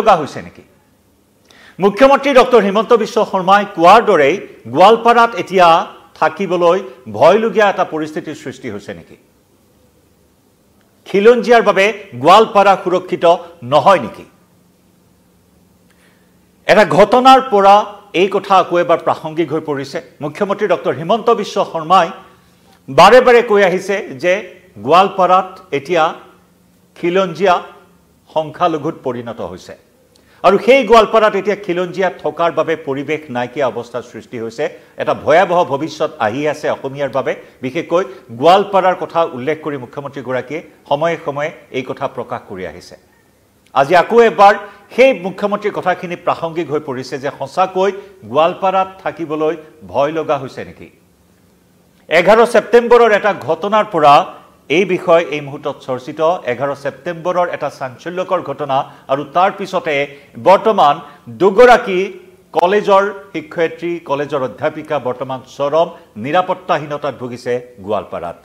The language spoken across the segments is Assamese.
লগা হৈছে নেকি মুখ্যমন্ত্ৰী ডক্টৰ হিমন্ত বিশ্ব শৰ্মাই কোৱাৰ দৰে গোৱালপাৰাত এতিয়া থাকিবলৈ ভয়লগীয়া এটা পৰিস্থিতিৰ সৃষ্টি হৈছে নেকি খিলঞ্জিয়াৰ বাবে গোৱালপাৰা সুৰক্ষিত নহয় নেকি এটা ঘটনাৰ পৰা এই কথা আকৌ এবাৰ প্ৰাসংগিক হৈ পৰিছে মুখ্যমন্ত্ৰী ডক্টৰ হিমন্ত বিশ্ব শৰ্মাই বাৰে বাৰে কৈ আহিছে যে গোৱালপাৰাত এতিয়া খিলঞ্জিয়া সংখ্যালঘুত পৰিণত হৈছে আৰু সেই গোৱালপাৰাত এতিয়া খিলঞ্জিয়া থকাৰ বাবে পৰিৱেশ নাইকিয়া অৱস্থাৰ সৃষ্টি হৈছে এটা ভয়াবহ ভৱিষ্যত আহি আছে অসমীয়াৰ বাবে বিশেষকৈ গোৱালপাৰাৰ কথা উল্লেখ কৰি মুখ্যমন্ত্ৰী গৰাকীয়ে সময়ে সময়ে এই কথা প্ৰকাশ কৰি আহিছে আজি আকৌ এবাৰ সেই মুখ্যমন্ত্ৰীৰ কথাখিনি প্ৰাসংগিক হৈ পৰিছে যে সঁচাকৈ গোৱালপাৰাত থাকিবলৈ ভয় লগা হৈছে নেকি 11 ছেপ্টেম্বৰৰ এটা ঘটনাৰ পৰা এই বিষয় এই মুহূৰ্তত চৰ্চিত 11 ছেপ্টেম্বৰৰ এটা চাঞ্চল্যকৰ ঘটনা আৰু তাৰ পিছতে বৰ্তমান দুগৰাকী কলেজৰ শিক্ষয়িত্ৰী কলেজৰ অধ্যাপিকা বৰ্তমান চৰম নিৰাপত্তাহীনতাত ভুগিছে গোৱালপাৰাত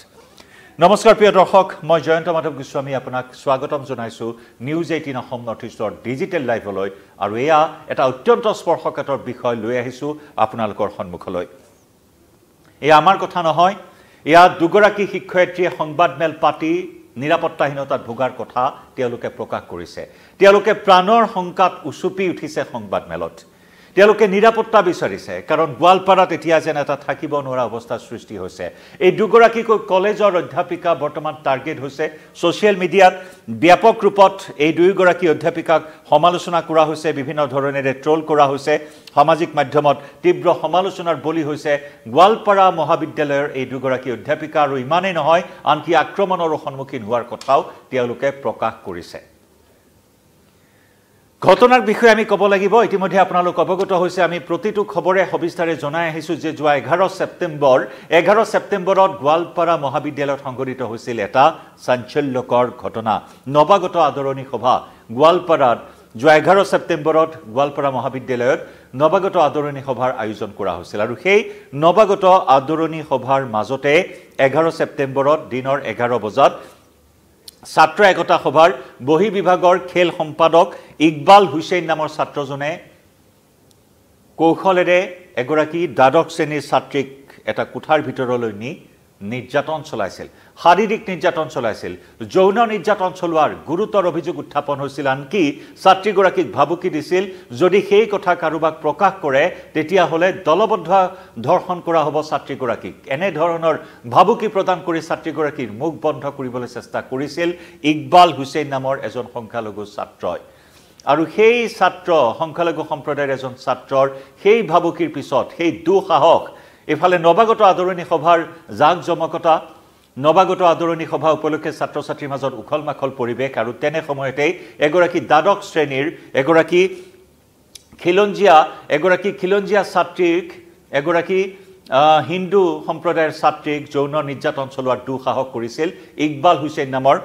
নমস্কাৰ প্ৰিয় দৰ্শক মই জয়ন্ত মাধৱ গোস্বামী আপোনাক স্বাগতম জনাইছো নিউজ 18 অসম নৰ্থ ইষ্টৰ ডিজিটেল লাইভলৈ আৰু এয়া এটা অত্যন্ত স্পৰ্শকাতৰ বিষয় লৈ আহিছো আপোনালোকৰ সন্মুখলৈ এয়া আমাৰ কথা নহয় এয়া দুগৰাকী শিক্ষয়িত্ৰীয়ে সংবাদমেল পাতি নিৰাপত্তাহীনতাত ভোগাৰ কথা তেওঁলোকে প্ৰকাশ কৰিছে তেওঁলোকে প্ৰাণৰ সংকাত উচুপি উঠিছে সংবাদমেলত তেওঁলোকে নিৰাপত্তা বিচাৰিছে কাৰণ গোৱালপাৰাত এতিয়া যেন এটা থাকিব নোৱাৰা অৱস্থাৰ সৃষ্টি হৈছে এই দুগৰাকী কলেজৰ অধ্যাপিকা বৰ্তমান টাৰ্গেট হৈছে সোশ্যাল মিডিয়াত ব্যাপক ৰূপত এই দুইগৰাকী অধ্যাপিকাক সমালোচনা কৰা হৈছে বিভিন্ন ধৰণেৰে ট্ৰল কৰা হৈছে সামাজিক মাধ্যমত তীব্ৰ সমালোচনাৰ বলি হৈছে গোৱালপাৰা মহাবিদ্যালয়ৰ এই দুগৰাকী অধ্যাপিকা আৰু ইমানেই নহয় আনকি আক্ৰমণৰো সন্মুখীন হোৱাৰ কথাও তেওঁলোকে প্ৰকাশ কৰিছে ঘটনাৰ বিষয়ে আমি ক'ব লাগিব ইতিমধ্যে আপোনালোক অৱগত হৈছে আমি প্ৰতিটো খবৰে সবিস্তাৰে জনাই আহিছো যে যোৱা 11 ছেপ্টেম্বৰত গোৱালপাৰা মহাবিদ্যালয়ত সংঘটিত হৈছিল এটা চাঞ্চল্যকৰ ঘটনা নৱাগত আদৰণি সভা গোৱালপাৰাত যোৱা 11 ছেপ্টেম্বৰত গোৱালপাৰা মহাবিদ্যালয়ত নৱাগত আদৰণি সভাৰ আয়োজন কৰা হৈছিল আৰু সেই নৱাগত আদৰণি সভাৰ মাজতে 11 ছেপ্টেম্বৰত দিনৰ 11 বজাত ছাত্ৰ একতা সভাৰ বহি বিভাগৰ খেল সম্পাদক ইকবাল হুছেইন নামৰ ছাত্ৰজনে কৌশলেৰে এগৰাকী দ্বাদশ শ্ৰেণীৰ ছাত্ৰীক এটা কোঠাৰ ভিতৰলৈ নি নিৰ্যাতন চলাইছিল শাৰীৰিক নিৰ্যাতন চলাইছিল যৌন নিৰ্যাতন চলোৱাৰ গুৰুতৰ অভিযোগ উত্থাপন হৈছিল আনকি ছাত্ৰীগৰাকীক ভাবুকি দিছিল যদি সেই কথা কাৰোবাক প্ৰকাশ কৰে তেতিয়া হলে দলবদ্ধ ধৰ্ষণ কৰা হ'ব ছাত্ৰীগৰাকীক এনে ধৰণৰ ভাবুকি প্ৰদান কৰি ছাত্ৰীগৰাকীৰ মুখ বন্ধ কৰিবলৈ চেষ্টা কৰিছিল ইকবাল হুছেইন নামৰ এজন সংখ্যালঘু ছাত্ৰই আৰু সেই ছাত্ৰ সংখ্যালঘু সম্প্ৰদায়ৰ এজন ছাত্ৰৰ সেই ভাবুকিৰ পিছত সেই দুঃসাহস এফালে নৱাগত আদৰণি সভাৰ জাকজমকতা নৱাগত আদৰণি সভা উপলক্ষে ছাত্ৰ ছাত্ৰীৰ মাজত উখল মাখল পৰিৱেশ আৰু তেনে সময়তে এগৰাকী দ্বাদশ শ্ৰেণীৰ এগৰাকী খিলঞ্জিয়া ছাত্ৰীক এগৰাকী হিন্দু সম্প্ৰদায়ৰ ছাত্ৰীক যৌন নিৰ্যাতন চলোৱাৰ দুঃসাহস কৰিছিল ইকবাল হুছেইন নামৰ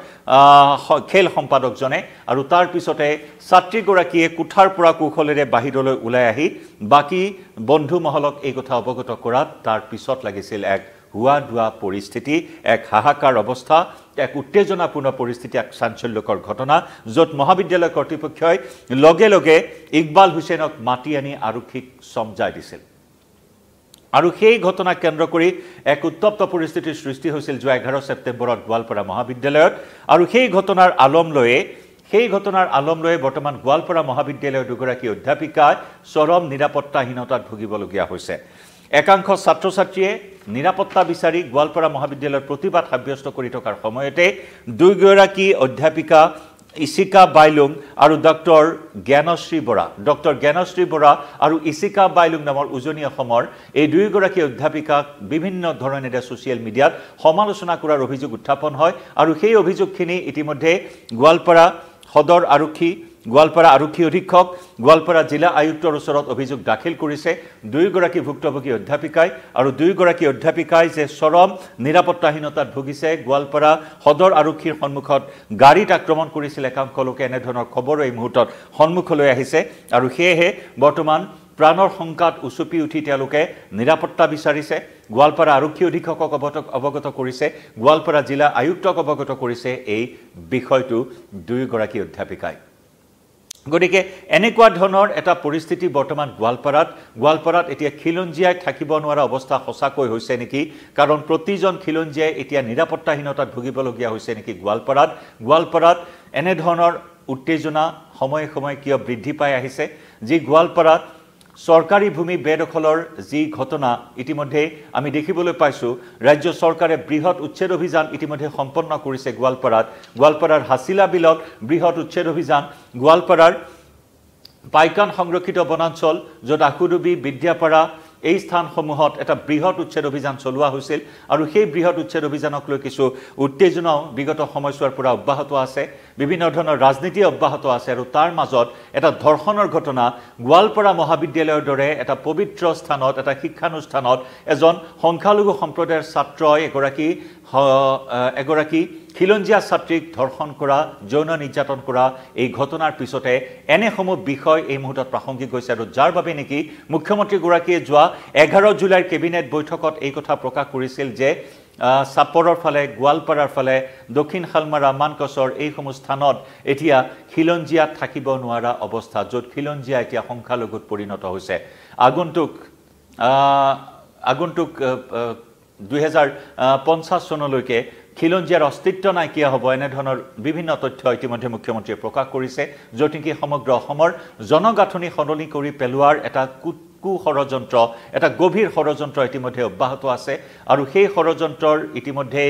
খেল সম্পাদকজনে আৰু তাৰ পিছতে ছাত্ৰীগৰাকীয়ে কোঠাৰ পৰা কৌশলেৰে বাহিৰলৈ ওলাই আহি বাকি বন্ধু মহলক এই কথা অৱগত কৰাত তাৰ পিছত লাগিছিল এক হুৱা দুৱা পৰিস্থিতি এক হাহাকাৰ অৱস্থা এক উত্তেজনাপূৰ্ণ পৰিস্থিতি এক চাঞ্চল্যকৰ ঘটনা য'ত মহাবিদ্যালয় কৰ্তৃপক্ষই লগে লগে ইকবাল হুছেইনক মাতি আনি আৰক্ষীক সমজাই দিছিল আৰু সেই ঘটনা কেন্দ্ৰ কৰি এক উত্তপ্ত পৰিস্থিতিৰ সৃষ্টি হৈছিল যোৱা 11 ছেপ্টেম্বৰত গোৱালপাৰা মহাবিদ্যালয়ত আৰু সেই ঘটনাৰ আলম লৈ বৰ্তমান গোৱালপাৰা মহাবিদ্যালয়ৰ দুগৰাকী অধ্যাপিকাই চৰম নিৰাপত্তাহীনতাত ভুগিবলগীয়া হৈছে একাংশ ছাত্ৰ ছাত্ৰীয়ে নিৰাপত্তা বিচাৰি গোৱালপাৰা মহাবিদ্যালয়ৰ প্ৰতিবাদ সাব্যস্ত কৰি থকাৰ সময়তে দুগৰাকী অধ্যাপিকা ইছিকা বাইলুং আৰু ডক্টৰ জ্ঞানশ্ৰী বৰা আৰু ইছিকা বাইলুং নামৰ উজনি অসমৰ এই দুইগৰাকী অধ্যাপিকাক বিভিন্ন ধৰণেৰে সোশ্যাল মিডিয়াত সমালোচনা কৰাৰ অভিযোগ উত্থাপন হয় আৰু সেই অভিযোগখিনি ইতিমধ্যে গোৱালপাৰা সদৰ আৰক্ষী গোৱালপাৰা আৰক্ষী অধীক্ষক গোৱালপাৰা জিলা আয়ুক্তৰ ওচৰত অভিযোগ দাখিল কৰিছে দুইগৰাকী ভুক্তভোগী অধ্যাপিকাই আৰু দুইগৰাকী অধ্যাপিকাই যে চৰম নিৰাপত্তাহীনতাত ভুগিছে গোৱালপাৰা সদৰ আৰক্ষীৰ সন্মুখত গাড়ীত আক্ৰমণ কৰিছিল একাংশ লোকে এনে ধৰণৰ খবৰ এই মুহূৰ্তত সন্মুখলৈ আহিছে আৰু সেয়েহে বৰ্তমান প্ৰাণৰ সংকাত উচুপি উঠি তেওঁলোকে নিৰাপত্তা বিচাৰিছে গোৱালপাৰা আৰক্ষী অধীক্ষকক অৱগত কৰিছে গোৱালপাৰা জিলা আয়ুক্তক অৱগত কৰিছে এই বিষয়টো দুইগৰাকী অধ্যাপিকাই গতিকে এনেকুৱা ধৰণৰ এটা পৰিস্থিতি বৰ্তমান গোৱালপাৰাত এতিয়া খিলঞ্জীয়াই থাকিব নোৱাৰা অৱস্থা সঁচাকৈ হৈছে নেকি কাৰণ প্ৰতিজন খিলঞ্জীয়াই এতিয়া নিৰাপত্তাহীনতাত ভুগিবলগীয়া হৈছে নেকি গোৱালপাৰাত এনে ধৰণৰ উত্তেজনা সময়ে সময়ে কিয় বৃদ্ধি পাই আহিছে যি গোৱালপাৰাত সৰকাৰি ভূমি বেদখলৰ যি ঘটনা ইতিমধ্যে আমি দেখিবলৈ পাইছো ৰাজ্য চৰকাৰে বৃহৎ উচ্ছেদ অভিযান ইতিমধ্যে সম্পন্ন কৰিছে গোৱালপাৰাৰ হাছিলা বিলত বৃহৎ উচ্ছেদ অভিযান গোৱালপাৰাৰ পাইকান সংৰক্ষিত বনাঞ্চল যত আকুডুবি বিদ্যাপাৰা এই স্থানসমূহত এটা বৃহৎ উচ্ছেদ অভিযান চলোৱা হৈছিল আৰু সেই বৃহৎ উচ্ছেদ অভিযানক লৈ কিছু উত্তেজনাও বিগত সময়ছোৱাৰ পৰা অব্যাহত আছে বিভিন্ন ধৰণৰ ৰাজনীতি অব্যাহত আছে আৰু তাৰ মাজত এটা ধৰ্ষণৰ ঘটনা গোৱালপাৰা মহাবিদ্যালয়ৰ দৰে এটা পবিত্ৰ স্থানত এটা শিক্ষানুষ্ঠানত এজন সংখ্যালঘু সম্প্ৰদায়ৰ ছাত্ৰই এগৰাকী খিলঞ্জীয়া ছাত্ৰীক ধৰ্ষণ কৰা যৌন নিৰ্যাতন কৰা এই ঘটনাৰ পিছতে এনেসমূহ বিষয় এই মুহূৰ্তত প্ৰাসংগিক হৈছে আৰু যাৰ বাবে নেকি মুখ্যমন্ত্ৰী গৰাকীয়ে যোৱা 11 জুলাইৰ কেবিনেট বৈঠকত এই কথা প্ৰকাশ কৰিছিল যে সাপৰৰ ফালে গোৱালপাৰাৰ ফালে দক্ষিণ শালমাৰা মানকচৰ এইসমূহ স্থানত এতিয়া খিলঞ্জীয়া থাকিব নোৱাৰা অৱস্থা য'ত খিলঞ্জীয়া এতিয়া সংখ্যালঘুত পৰিণত হৈছে আগন্তুক 2050 চনলৈকে খিলঞ্জীয়াৰ অস্তিত্ব নাইকিয়া হ'ব এনে ধৰণৰ বিভিন্ন তথ্য ইতিমধ্যে মুখ্যমন্ত্ৰীয়ে প্ৰকাশ কৰিছে য'ত নেকি সমগ্ৰ অসমৰ জনগাঁথনি সলনি কৰি পেলোৱাৰ এটা ষড়যন্ত্ৰ এটা গভীৰ ষড়যন্ত্ৰ ইতিমধ্যে অব্যাহত আছে আৰু সেই ষড়যন্ত্ৰৰ ইতিমধ্যে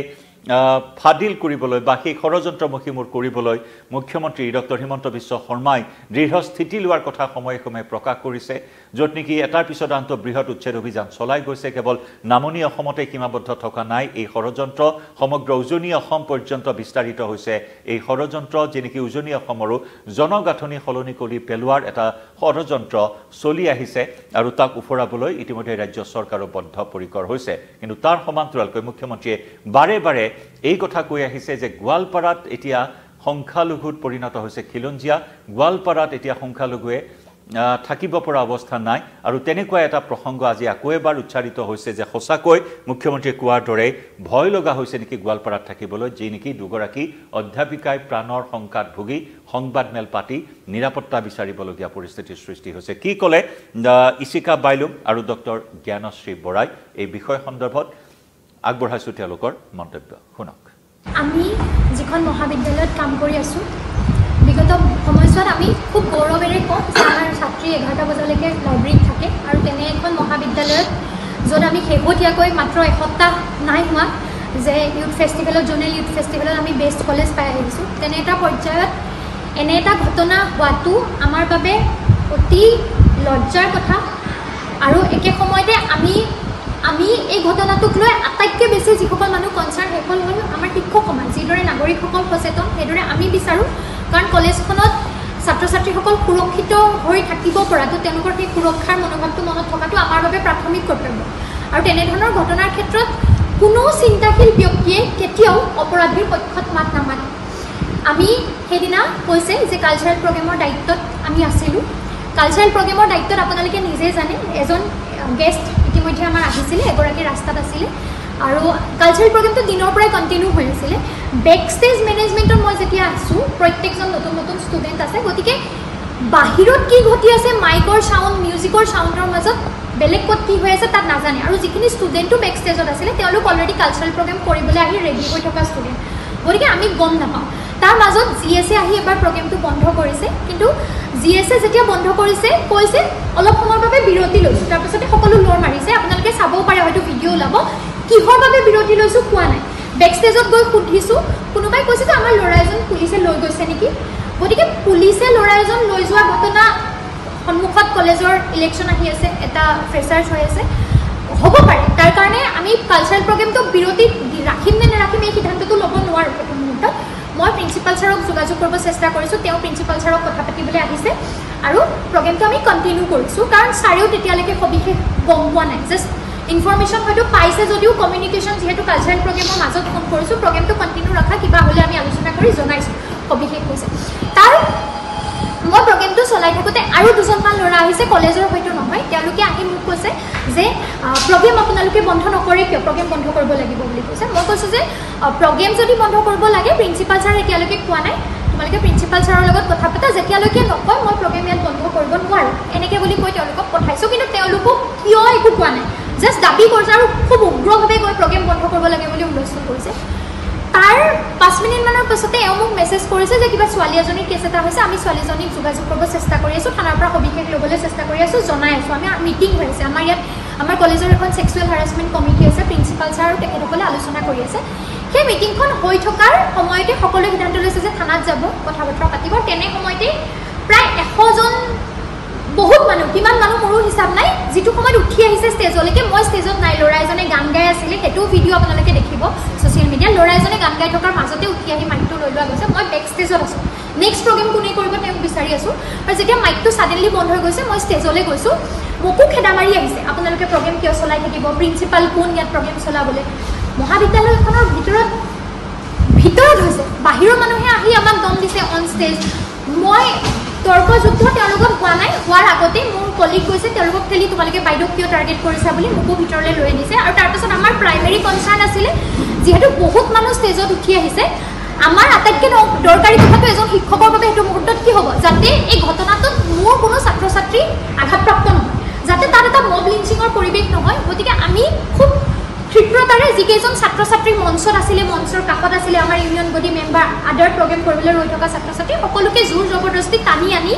ফাদিল কৰিবলৈ বা সেই ষড়যন্ত্ৰমুখী মূৰ কৰিবলৈ মুখ্যমন্ত্ৰী ডক্টৰ হিমন্ত বিশ্ব শৰ্মাই দৃঢ় স্থিতি লোৱাৰ কথা সময়ে সময়ে প্ৰকাশ কৰিছে য'ত নেকি এটাৰ পিছত আনটো বৃহৎ উচ্ছেদ অভিযান চলাই গৈছে কেৱল নামনি অসমতে সীমাবদ্ধ থকা নাই এই ষড়যন্ত্ৰ সমগ্ৰ উজনি অসম পৰ্যন্ত বিস্তাৰিত হৈছে এই ষড়যন্ত্ৰ যে নেকি উজনি অসমৰো জনগাঁথনি সলনি কৰি পেলোৱাৰ এটা ষড়যন্ত্ৰ চলি আহিছে আৰু তাক উফৰাবলৈ ইতিমধ্যে ৰাজ্য চৰকাৰো বদ্ধপৰিকৰ হৈছে কিন্তু তাৰ সমান্তৰালকৈ মুখ্যমন্ত্ৰীয়ে বাৰে এই কথা কৈ আহিছে যে গোৱালপাৰাত এতিয়া সংখ্যালঘুত পৰিণত হৈছে খিলঞ্জীয়া গোৱালপাৰাত এতিয়া সংখ্যালঘুৱে থাকিব পৰা অৱস্থা নাই আৰু তেনেকুৱা এটা প্ৰসংগ আজি আকৌ এবাৰ উচ্চাৰিত হৈছে যে সঁচাকৈ মুখ্যমন্ত্ৰীয়ে কোৱাৰ দৰে ভয় লগা হৈছে নেকি গোৱালপাৰাত থাকিবলৈ যি নেকি দুগৰাকী অধ্যাপিকাই প্ৰাণৰ শংকাত ভুগি সংবাদমেল পাতি নিৰাপত্তা বিচাৰিবলগীয়া পৰিস্থিতিৰ সৃষ্টি হৈছে কি ক'লে ইচিকা বাইলুং আৰু ডক্টৰ জ্ঞানশ্ৰী বৰাই এই বিষয় সন্দৰ্ভত আগবঢ়াইছো তেওঁলোকৰ মন্তব্য শুনক আমি যিখন মহাবিদ্যালয়ত কাম কৰি আছো বিগত সময়ছোৱাত আমি খুব গৌৰৱেৰে কওঁ যে আমাৰ ছাত্ৰী 11টা বজালৈকে লাইব্ৰেৰীত থাকে আৰু তেনে এখন মহাবিদ্যালয়ত য'ত আমি শেহতীয়াকৈ মাত্ৰ এসপ্তাহ নাই হোৱা যে ইউথ ফেষ্টিভেলত জোনেল ইউথ ফেষ্টিভেলত আমি বেষ্ট কলেজ পাই আহিছোঁ তেনে এটা পৰ্যায়ত এনে এটা ঘটনা হোৱাটো আমাৰ বাবে অতি লজ্জাৰ কথা আৰু একে সময়তে আমি এই ঘটনাটোক লৈ আটাইতকৈ বেছি যিসকল মানুহ কনচাৰ্ণ সেইসকল হ'ল আমাৰ শিক্ষক সমাজ যিদৰে নাগৰিকসকল সচেতন সেইদৰে আমি বিচাৰোঁ কাৰণ কলেজখনত ছাত্ৰ ছাত্ৰীসকল সুৰক্ষিত হৈ থাকিব পৰাটো তেওঁলোকৰ সেই সুৰক্ষাৰ মনোভাৱটো মনত থকাটো আমাৰ বাবে প্ৰাথমিক কৰ্তব্য আৰু তেনেধৰণৰ ঘটনাৰ ক্ষেত্ৰত কোনো চিন্তাশীল ব্যক্তিয়ে কেতিয়াও অপৰাধীৰ পক্ষত মাত নামাতে আমি সেইদিনা কৈছে যে কালচাৰেল প্ৰগ্ৰেমৰ দায়িত্বত আমি আছিলোঁ কালচাৰেল প্ৰগ্ৰেমৰ দায়িত্বত আপোনালোকে নিজে জানে এজন গেষ্ট ইতিমধ্যে আমাৰ আহিছিলে এগৰাকী ৰাস্তাত আছিলে আৰু কালচাৰেল প্ৰগ্ৰেমটো দিনৰ পৰাই কণ্টিনিউ হৈ আছিলে বেক ষ্টেজ মেনেজমেণ্টত মই যেতিয়া আছোঁ প্ৰত্যেকজন নতুন ষ্টুডেণ্ট আছে গতিকে বাহিৰত কি ঘটি আছে মাইকৰ চাউণ্ড মিউজিকৰ চাউণ্ডৰ মাজত বেলেগ ক'ত কি হৈ আছে তাত নাজানে আৰু যিখিনি ষ্টুডেণ্টো বেক ষ্টেজত আছিলে তেওঁলোক অলৰেডি কালচাৰেল প্ৰগ্ৰেম কৰিবলৈ আহি ৰেডি হৈ থকা ষ্টুডেণ্ট গতিকে আমি গম নাপাওঁ তাৰ মাজত GSA আহি এবাৰ প্ৰগ্ৰেমটো বন্ধ কৰিছে কিন্তু GSA যেতিয়া বন্ধ কৰিছে কৈছে অলপ সময়ৰ বাবে বিৰতি লৈছোঁ তাৰপিছতে সকলো লৰ মাৰিছে আপোনালোকে চাবও পাৰে হয়তো ভিডিঅ' ওলাব কিহৰ বাবে বিৰতি লৈছোঁ কোৱা নাই বেক ষ্টেজত গৈ সুধিছোঁ কোনোবাই কৈছে যে আমাৰ ল'ৰা এজন পুলিচে লৈ গৈছে নেকি গতিকে পুলিচে ল'ৰা এজন লৈ যোৱা ঘটনা সন্মুখত কলেজৰ ইলেকশ্যন আহি আছে এটা ফ্ৰেচাৰ্ছ হৈ আছে হ'ব পাৰে তাৰ কাৰণে আমি কালচাৰেল প্ৰগ্ৰেমটো বিৰতি ৰাখিম নে নাৰাখিম এই সিদ্ধান্তটো ল'ব নোৱাৰোঁ প্ৰথম মুহূৰ্তত মই প্ৰিন্সিপাল ছাৰক যোগাযোগ কৰিব চেষ্টা কৰিছোঁ তেওঁ প্ৰিন্সিপাল ছাৰক কথা পাতিবলৈ আহিছে আৰু প্ৰগ্ৰেমটো আমি কণ্টিনিউ কৰিছোঁ কাৰণ ছাৰেও তেতিয়ালৈকে সবিশেষ গম পোৱা নাই জাষ্ট ইনফৰমেশ্যন হয়তো পাইছে যদিও কমিউনিকেশ্যন যিহেতু কালচাৰেল প্ৰগ্ৰেমৰ মাজত ফোন কৰিছোঁ প্ৰগ্ৰেমটো কণ্টিনিউ ৰখা কিবা হ'লে আমি আলোচনা কৰি জনাইছোঁ সবিশেষ হৈছে তাৰ মই প্ৰগ্ৰেমটো চলাই থাকোঁতে আৰু দুজনমান ল'ৰা আহিছে কলেজৰ হয়তো নহয় তেওঁলোকে আহি মোক কৈছে যে প্ৰগ্ৰেম আপোনালোকে বন্ধ নকৰে কিয় প্ৰগ্ৰেম বন্ধ কৰিব লাগিব বুলি কৈছে মই কৈছোঁ যে প্ৰগ্ৰেম যদি বন্ধ কৰিব লাগে প্ৰিন্সিপাল ছাৰ এতিয়ালৈকে কোৱা নাই তোমালোকে প্ৰিন্সিপাল ছাৰৰ লগত কথা পাতা যেতিয়ালৈকে নকয় মই প্ৰগ্ৰেম ইয়াত বন্ধ কৰিব নোৱাৰোঁ এনেকৈ বুলি কৈ তেওঁলোকক পঠাইছোঁ কিন্তু তেওঁলোকক কিয় একো কোৱা নাই জাষ্ট দাবী কৰিছে আৰু খুব উগ্ৰভাৱে গৈ প্ৰগ্ৰেম বন্ধ কৰিব লাগে বুলি হুলস্থুল কৰিছে তাৰ 5 মিনিটমানৰ পাছতে এওঁ মোক মেছেজ কৰিছে যে কিবা ছোৱালী এজনীৰ কেছ এটা হৈছে আমি ছোৱালীজনীক যোগাযোগ কৰিব চেষ্টা কৰি আছোঁ থানাৰ পৰা সবিশেষ ল'বলৈ চেষ্টা কৰি আছোঁ জনাই আছোঁ আমি মিটিং হৈ আছে আমাৰ ইয়াত আমাৰ কলেজৰ এখন ছেক্সুৱেল হাৰাছমেণ্ট কমিটি আছে প্ৰিন্সিপাল ছাৰ আৰু তেখেতসকলে আলোচনা কৰি আছে সেই মিটিংখন হৈ থকাৰ সময়তে সকলোৱে সিদ্ধান্ত লৈছে যে থানাত যাব কথা বতৰা পাতিব তেনে সময়তে প্ৰায় 100জন বহুত মানুহ কিমান মানুহ মোৰো হিচাপ নাই যিটো সময়ত উঠি আহিছে ষ্টেজলৈকে মই ষ্টেজত নাই ল'ৰা এজনে গান গাই আছিলে সেইটো ভিডিঅ' আপোনালোকে দেখিব ছ'চিয়েল মিডিয়াত ল'ৰা এজনে গান গাই থকাৰ মাজতে উঠি আহি মাইকটো লৈ লোৱা গৈছে মই বেক ষ্টেজত আছোঁ নেক্সট প্ৰগ্ৰেম কোনে কৰিব তেওঁক বিচাৰি আছোঁ আৰু যেতিয়া মাইকটো ছাডেনলি বন্ধ হৈ গৈছে মই ষ্টেজলৈ গৈছোঁ মোকো খেদা মাৰি আহিছে আপোনালোকে প্ৰগ্ৰেম কিয় চলাই থাকিব প্ৰিন্সিপাল কোন ইয়াত প্ৰগ্ৰেম চলাবলৈ মহাবিদ্যালয়খনৰ ভিতৰত হৈছে বাহিৰৰ মানুহে আহি আমাক দম দিছে অন ষ্টেজ মই তৰ্কযুদ্ধ তেওঁলোকক হোৱা নাই হোৱাৰ আগতেই মোৰ কলিগ কৈছে তেওঁলোকক খেলি তোমালোকে বাইদেউক কিয় টাৰ্গেট কৰিছা বুলি মোকো ভিতৰলৈ লৈ আনিছে আৰু তাৰপাছত আমাৰ প্ৰাইমেৰী কনচাৰ্ণ আছিলে যিহেতু বহুত মানুহ ষ্টেজত উঠি আহিছে আমাৰ আটাইতকৈ দৰকাৰী কথাটো এজন শিক্ষকৰ বাবে সেইটো মুহূৰ্তত কি হ'ব যাতে এই ঘটনাটোত মোৰ কোনো ছাত্ৰ ছাত্ৰী আঘাতপ্ৰাপ্ত নহয় যাতে তাত এটা মব লিঞ্চিঙৰ পৰিৱেশ নহয় গতিকে আমি খুব ক্ষিপ্ৰতাৰে যিকেইজন ছাত্ৰ ছাত্ৰী মঞ্চত আছিলে মঞ্চৰ কাষত আছিলে আমাৰ ইউনিয়ন বডি মেম্বাৰ আদাৰ প্ৰগ্ৰেম কৰিবলৈ ৰৈ থকা ছাত্ৰ ছাত্ৰী সকলোকে জোৰ জবৰদস্তি টানি আনি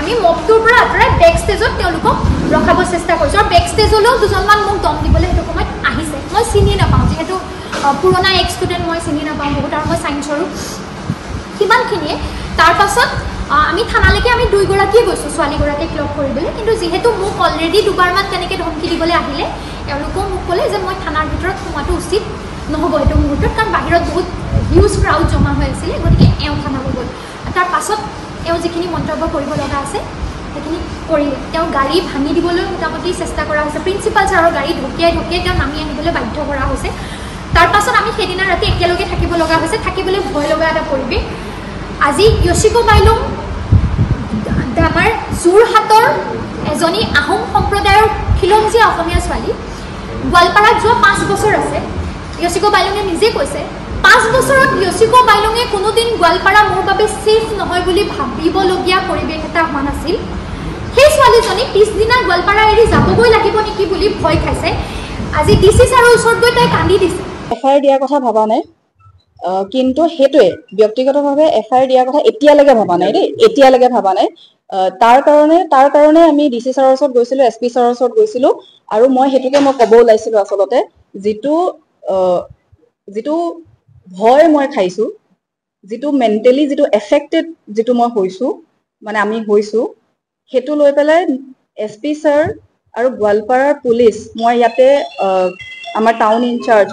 আমি মবটোৰ পৰা আঁতৰাই বেক ষ্টেজত তেওঁলোকক ৰখাব চেষ্টা কৰিছোঁ আৰু বেক ষ্টেজলৈও দুজনমান মোক দম দিবলৈ সেইটো সময়ত আহিছে মই চিনি নাপাওঁ যিহেতু পুৰণা এক্স ষ্টুডেণ্ট মই চিনি নাপাওঁ বহুত আৰু মই ছায়েন্সৰো সিমানখিনিয়ে তাৰপাছত আমি থানালৈকে আমি দুইগৰাকীয়ে গৈছোঁ ছোৱালীগৰাকীক লগ কৰিবলৈ কিন্তু যিহেতু মোক অলৰেডি দুবাৰমান তেনেকৈ ধমকি দিবলৈ আহিলে এওঁলোকেও মোক ক'লে যে মই থানাৰ ভিতৰত সোমোৱাটো উচিত নহ'ব সেইটো মুহূৰ্তত কাৰণ বাহিৰত বহুত হিউজ ক্ৰাউড জমা হৈ আছিলে গতিকে এওঁ থানালৈ গ'ল তাৰ পাছত এওঁ যিখিনি মন্তব্য কৰিব লগা আছে সেইখিনি কৰিলে তেওঁ গাড়ী ভাঙি দিবলৈ মোটামুটি চেষ্টা কৰা হৈছে প্ৰিন্সিপাল ছাৰৰ গাড়ী ঢকিয়াই তেওঁ নামি আহিবলৈ বাধ্য কৰা হৈছে তাৰ পাছত আমি সেইদিনা ৰাতি একেলগে থাকিব লগা হৈছে থাকিবলৈ ভয় লগা এটা পৰিৱেশ আজি য়শিকো বাইলুং আমাৰ যোৰহাটৰ এজনী আহোম সম্প্ৰদায়ৰ খিলঞ্জীয়া অসমীয়া ছোৱালী গোৱালপাৰাত যোৱা 5 বছৰ আছে য়শিকো বাইলুঙে নিজে কৈছে 5 বছৰত য়শিকো বাইলুঙে কোনোদিন গোৱালপাৰা মোৰ বাবে ছেফ নহয় বুলি ভাবিবলগীয়া পৰিৱেশ এটা হোৱা নাছিল সেই ছোৱালীজনী পিছদিনা গোৱালপাৰা এৰি যাবগৈ লাগিব নেকি বুলি ভয় খাইছে আজি ডিচি ছাৰৰ ওচৰত গৈ তাই কান্দি দিছে এফআইআৰ দিয়াৰ কথা ভবা নাই কিন্তু সেইটোৱে ব্যক্তিগতভাৱে এফআইআৰ দিয়াৰ কথা এতিয়ালৈকে ভবা নাই দেই এতিয়ালৈকে ভবা নাই তাৰ কাৰণে আমি ডিচি ছাৰৰ ওচৰত গৈছিলোঁ এছপি ছাৰৰ ওচৰত গৈছিলোঁ আৰু মই সেইটোকে মই ক'ব ওলাইছিলোঁ আচলতে যিটো ভয় মই খাইছোঁ যিটো মেণ্টেলি যিটো এফেক্টেড যিটো মই হৈছোঁ মানে আমি হৈছোঁ সেইটো লৈ পেলাই এছপি ছাৰ আৰু গোৱালপাৰাৰ পুলিচ মই ইয়াতে আমাৰ town incharge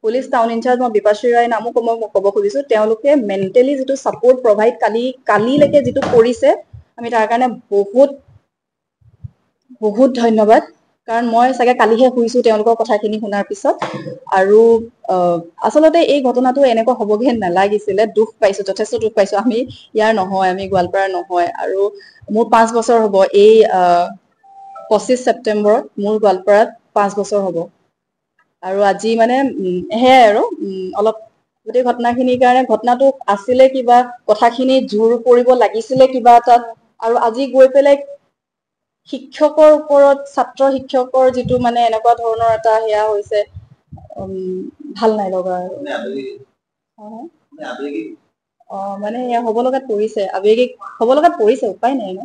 police town incharge মই বিপাশ্ৰী ৰায় নামো মই ক'ব খুজিছোঁ তেওঁলোকে মেণ্টেলি যিটো ছাপৰ্ট প্ৰভাইড কালিলৈকে যিটো কৰিছে আমি তাৰ কাৰণে বহুত বহুত ধন্যবাদ কাৰণ মই চাগে কালিহে শুইছোঁ তেওঁলোকৰ কথাখিনি শুনাৰ পিছত আৰু আচলতে এই ঘটনাটো এনেকুৱা হ'বগৈ নালাগিছিলে দুখ পাইছোঁ যথেষ্ট দুখ পাইছোঁ আমি ইয়াৰ নহয় আমি গোৱালপাৰাৰ নহয় আৰু মোৰ 5 বছৰ হ'ব এই 25 ছেপ্টেম্বৰত মোৰ গোৱালপাৰাত 5 বছৰ হ'ব আৰু আজি মানে সেয়াই আৰু অলপ গোটেই ঘটনাখিনিৰ কাৰণে ঘটনাটো আছিলে কিবা কথাখিনি জোৰ কৰিব লাগিছিলে কিবা এটাত আৰু আজি গৈ পেলাই শিক্ষকৰ ওপৰত ছাত্ৰ শিক্ষকৰ যিটো মানে এনেকুৱা ধৰণৰ এটা সেয়া হৈছে ভাল নাই লগা আৰু মানে হ'ব লগাত পৰিছে আৱেগিক হ'ব লগাত পৰিছে উপায় নাই ন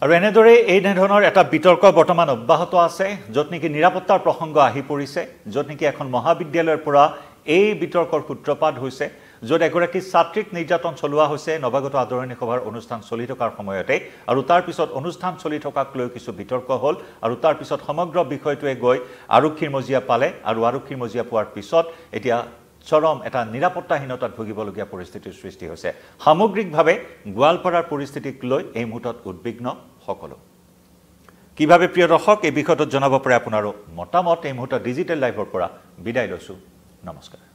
আৰু এনেদৰে এই ধৰণৰ এটা বিতৰ্ক বৰ্তমান অব্যাহত আছে য'ত নেকি নিৰাপত্তাৰ প্ৰসংগ আহি পৰিছে য'ত নেকি এখন মহাবিদ্যালয়ৰ পৰা এই বিতৰ্কৰ সূত্ৰপাত হৈছে য'ত এগৰাকী ছাত্ৰীক নিৰ্যাতন চলোৱা হৈছে নৱাগত আদৰণি সভাৰ অনুষ্ঠান চলি থকাৰ সময়তে আৰু তাৰ পিছত অনুষ্ঠান চলি থকাক লৈ কিছু বিতৰ্ক হ'ল আৰু তাৰ পিছত সমগ্ৰ বিষয়টোৱে গৈ আৰক্ষীৰ মজিয়া পালে আৰু আৰক্ষীৰ মজিয়া পোৱাৰ পিছত এতিয়া চৰম এটা নিৰাপত্তাহীনতাত ভুগিবলগীয়া পৰিস্থিতিৰ সৃষ্টি হৈছে সামগ্ৰিকভাৱে গোৱালপাৰাৰ পৰিস্থিতিক লৈ এই মুহূৰ্তত উদ্বিগ্ন সকলো কিভাৱে প্ৰিয় দৰ্শক এই বিষয়টোত জনাব পাৰে আপোনাৰো মতামত এই মুহূৰ্তত ডিজিটেল লাইভৰ পৰা বিদায় লৈছোঁ নমস্কাৰ